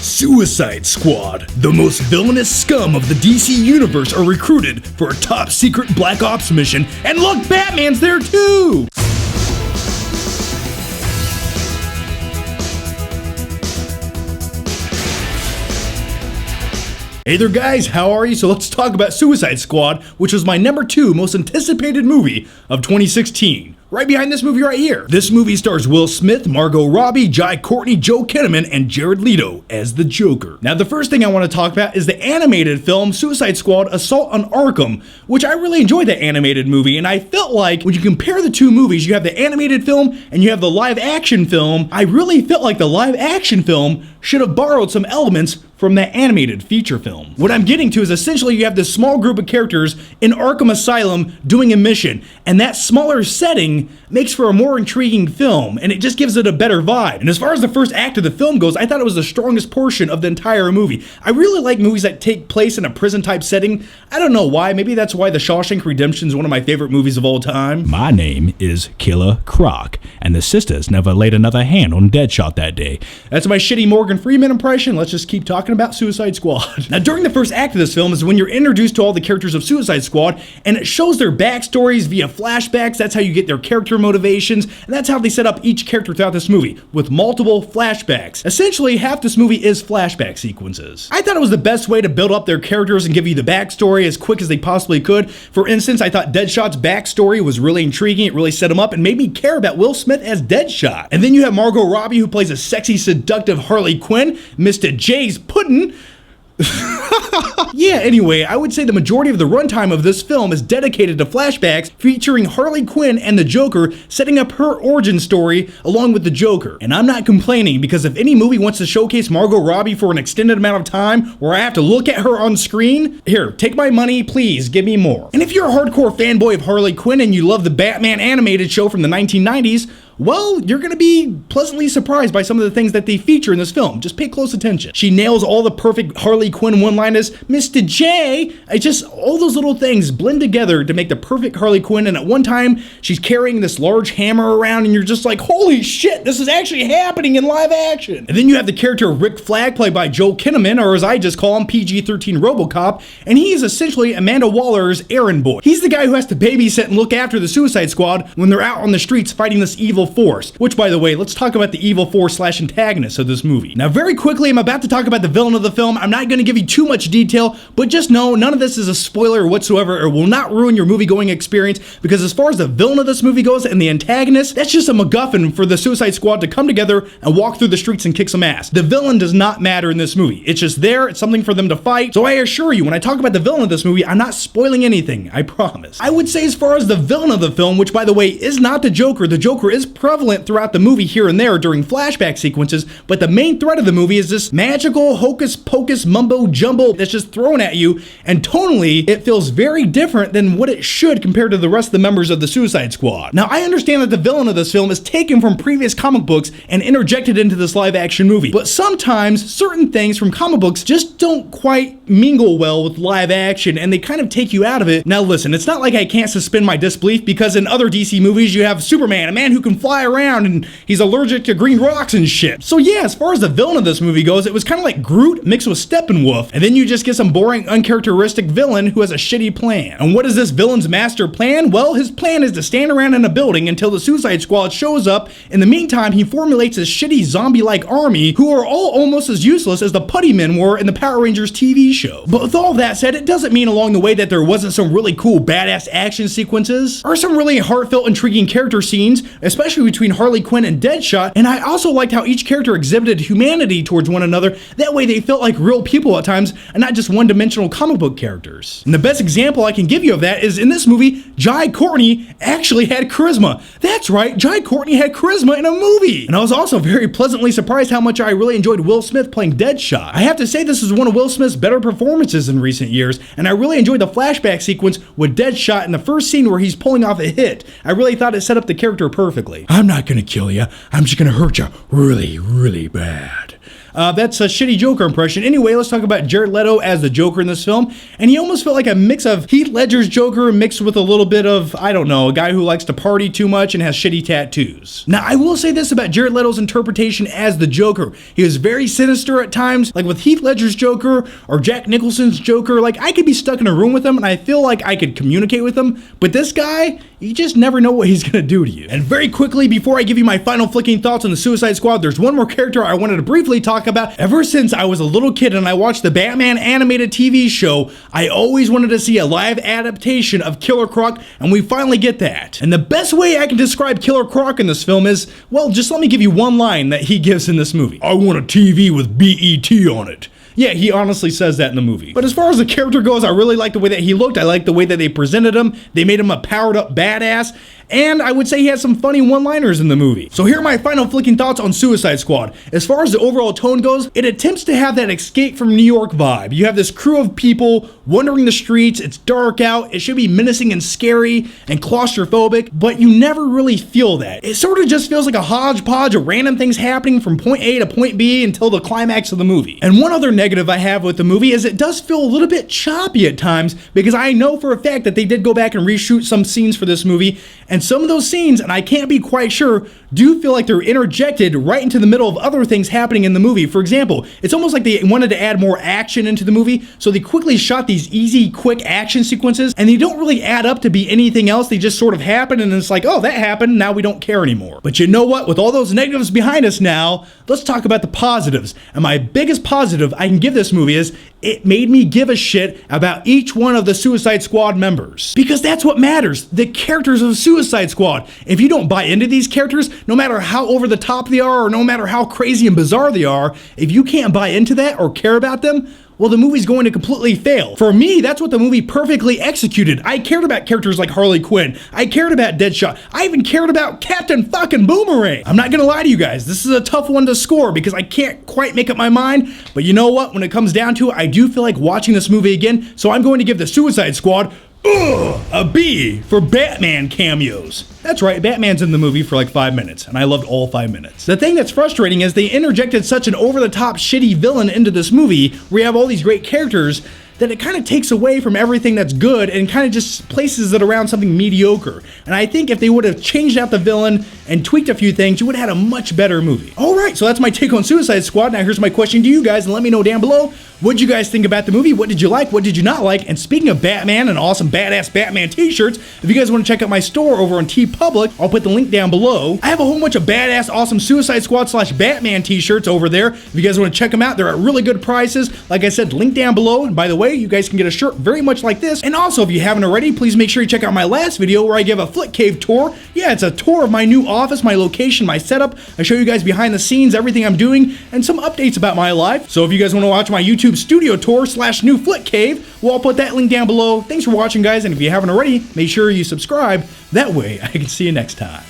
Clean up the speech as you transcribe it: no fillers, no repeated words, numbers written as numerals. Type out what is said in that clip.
Suicide Squad. The most villainous scum of the DC universe are recruited for a top secret Black Ops mission, and look, Batman's there too! Hey there guys, how are you? So let's talk about Suicide Squad, which was my number 2 most anticipated movie of 2016. Right behind this movie right here. This movie stars Will Smith, Margot Robbie, Courtney, Kinnaman, and Jared Leto as the Joker. Now the first thing I want to talk about is the animated film Suicide Squad Assault on Arkham, which I really enjoyed the animated movie, and I felt like when you compare the two movies, you have the animated film and you have the live action film, I really felt like the live action film should have borrowed some elements from that animated feature film. What I'm getting to is essentially you have this small group of characters in Arkham Asylum doing a mission, and that smaller setting makes for a more intriguing film, and it just gives it a better vibe. And as far as the first act of the film goes, I thought it was the strongest portion of the entire movie. I really like movies that take place in a prison type setting. I don't know why, maybe that's why The Shawshank Redemption is one of my favorite movies of all time. My name is Killer Croc, and the sisters never laid another hand on Deadshot that day. That's my shitty Morgan Freeman impression. Let's just keep talking about Suicide Squad. Now during the first act of this film is when you're introduced to all the characters of Suicide Squad, and it shows their backstories via flashbacks. That's how you get their character motivations, and that's how they set up each character throughout this movie, with multiple flashbacks. Essentially, half this movie is flashback sequences. I thought it was the best way to build up their characters and give you the backstory as quick as they possibly could. For instance, I thought Deadshot's backstory was really intriguing. It really set him up and made me care about Will Smith as Deadshot. And then you have Margot Robbie, who plays a sexy, seductive Harley Quinn, Mr. J's Puddin'. Yeah, anyway, I would say the majority of the runtime of this film is dedicated to flashbacks featuring Harley Quinn and the Joker setting up her origin story along with the Joker. And I'm not complaining, because if any movie wants to showcase Margot Robbie for an extended amount of time where I have to look at her on screen, here, take my money, please, give me more. And if you're a hardcore fanboy of Harley Quinn and you love the Batman animated show from the 1990s, well, you're gonna be pleasantly surprised by some of the things that they feature in this film. Just pay close attention. She nails all the perfect Harley Quinn one-liners. Mr. J, all those little things blend together to make the perfect Harley Quinn, and at one time, she's carrying this large hammer around, and you're just like, holy shit, this is actually happening in live action. And then you have the character Rick Flag, played by Kinnaman, or as I just call him, PG-13 RoboCop, and he is essentially Amanda Waller's errand boy. He's the guy who has to babysit and look after the Suicide Squad when they're out on the streets fighting this evil force, which, by the way, let's talk about the evil force / antagonist of this movie. Now, very quickly, I'm about to talk about the villain of the film. I'm not going to give you too much detail, but just know none of this is a spoiler whatsoever. It will not ruin your movie-going experience, because as far as the villain of this movie goes and the antagonist, that's just a MacGuffin for the Suicide Squad to come together and walk through the streets and kick some ass. The villain does not matter in this movie. It's just there. It's something for them to fight. So I assure you, when I talk about the villain of this movie, I'm not spoiling anything. I promise. I would say as far as the villain of the film, which, by the way, is not the Joker is prevalent throughout the movie here and there during flashback sequences, but the main thread of the movie is this magical hocus pocus mumbo jumbo that's just thrown at you, and tonally it feels very different than what it should compared to the rest of the members of the Suicide Squad. Now, I understand that the villain of this film is taken from previous comic books and interjected into this live action movie, but sometimes certain things from comic books just don't quite mingle well with live action, and they kind of take you out of it. Now listen, it's not like I can't suspend my disbelief, because in other DC movies you have Superman, a man who can fly around and he's allergic to green rocks and shit. So yeah, as far as the villain of this movie goes, it was kind of like Groot mixed with Steppenwolf, and then you just get some boring, uncharacteristic villain who has a shitty plan. And what is this villain's master plan? Well, his plan is to stand around in a building until the Suicide Squad shows up. In the meantime, he formulates a shitty zombie-like army who are all almost as useless as the Putty Men were in the Power Rangers TV show. But with all that said, it doesn't mean along the way that there wasn't some really cool badass action sequences or some really heartfelt, intriguing character scenes, especially between Harley Quinn and Deadshot. And I also liked how each character exhibited humanity towards one another. That way they felt like real people at times and not just one-dimensional comic book characters. And the best example I can give you of that is in this movie, Courtney actually had charisma. That's right, Courtney had charisma in a movie. And I was also very pleasantly surprised how much I really enjoyed Will Smith playing Deadshot. I have to say this is one of Will Smith's better performances in recent years, and I really enjoyed the flashback sequence with Deadshot in the first scene where he's pulling off a hit. I really thought it set up the character perfectly. I'm not gonna kill you, I'm just gonna hurt you really, really bad. That's a shitty Joker impression. Anyway, let's talk about Jared Leto as the Joker in this film. And he almost felt like a mix of Heath Ledger's Joker mixed with a little bit of, I don't know, a guy who likes to party too much and has shitty tattoos. Now, I will say this about Jared Leto's interpretation as the Joker. He was very sinister at times, like with Heath Ledger's Joker or Jack Nicholson's Joker. Like, I could be stuck in a room with him and I feel like I could communicate with him. But this guy, you just never know what he's gonna do to you. And very quickly, before I give you my final flicking thoughts on the Suicide Squad, there's one more character I wanted to briefly talk about. Ever since I was a little kid and I watched the Batman animated TV show, I always wanted to see a live adaptation of Killer Croc, and we finally get that. And the best way I can describe Killer Croc in this film is, well, just let me give you one line that he gives in this movie. I want a TV with BET on it. Yeah, he honestly says that in the movie. But as far as the character goes, I really like the way that he looked. I like the way that they presented him. They made him a powered up badass. And I would say he has some funny one-liners in the movie. So here are my final flicking thoughts on Suicide Squad. As far as the overall tone goes, it attempts to have that escape from New York vibe. You have this crew of people wandering the streets, it's dark out, it should be menacing and scary and claustrophobic, but you never really feel that. It sort of just feels like a hodgepodge of random things happening from point A to point B until the climax of the movie. And one other negative I have with the movie is it does feel a little bit choppy at times, because I know for a fact that they did go back and reshoot some scenes for this movie, and some of those scenes, and I can't be quite sure, do feel like they're interjected right into the middle of other things happening in the movie. For example, it's almost like they wanted to add more action into the movie, so they quickly shot these easy, quick action sequences, and they don't really add up to be anything else. They just sort of happen, and it's like, oh, that happened, now we don't care anymore. But you know what? With all those negatives behind us now, let's talk about the positives. And my biggest positive I can give this movie is it made me give a shit about each one of the Suicide Squad members. Because that's what matters, the characters of Suicide Squad. If you don't buy into these characters, no matter how over the top they are or no matter how crazy and bizarre they are, if you can't buy into that or care about them, well, the movie's going to completely fail. For me, that's what the movie perfectly executed. I cared about characters like Harley Quinn. I cared about Deadshot. I even cared about Captain fucking Boomerang. I'm not gonna lie to you guys, this is a tough one to score because I can't quite make up my mind, but you know what? When it comes down to it, I do feel like watching this movie again, so I'm going to give the Suicide Squad a B for Batman cameos. That's right, Batman's in the movie for like 5 minutes, and I loved all 5 minutes. The thing that's frustrating is they interjected such an over-the-top shitty villain into this movie where you have all these great characters that it kind of takes away from everything that's good and kind of just places it around something mediocre. And I think if they would have changed out the villain and tweaked a few things, you would have had a much better movie. Alright, so that's my take on Suicide Squad. Now here's my question to you guys, and let me know down below, what did you guys think about the movie? What did you like? What did you not like? And speaking of Batman and awesome badass Batman t-shirts, if you guys want to check out my store over on TeePublic, I'll put the link down below. I have a whole bunch of badass awesome Suicide Squad / Batman t-shirts over there. If you guys want to check them out, they're at really good prices. Like I said, link down below. And by the way, you guys can get a shirt very much like this. And also, if you haven't already, please make sure you check out my last video where I give a Flick Cave tour. Yeah, it's a tour of my new office, my location, my setup. I show you guys behind the scenes, everything I'm doing, and some updates about my life. So if you guys want to watch my YouTube studio tour / new Flick Cave, well, I'll put that link down below. Thanks for watching, guys, and if you haven't already, make sure you subscribe. That way I can see you next time.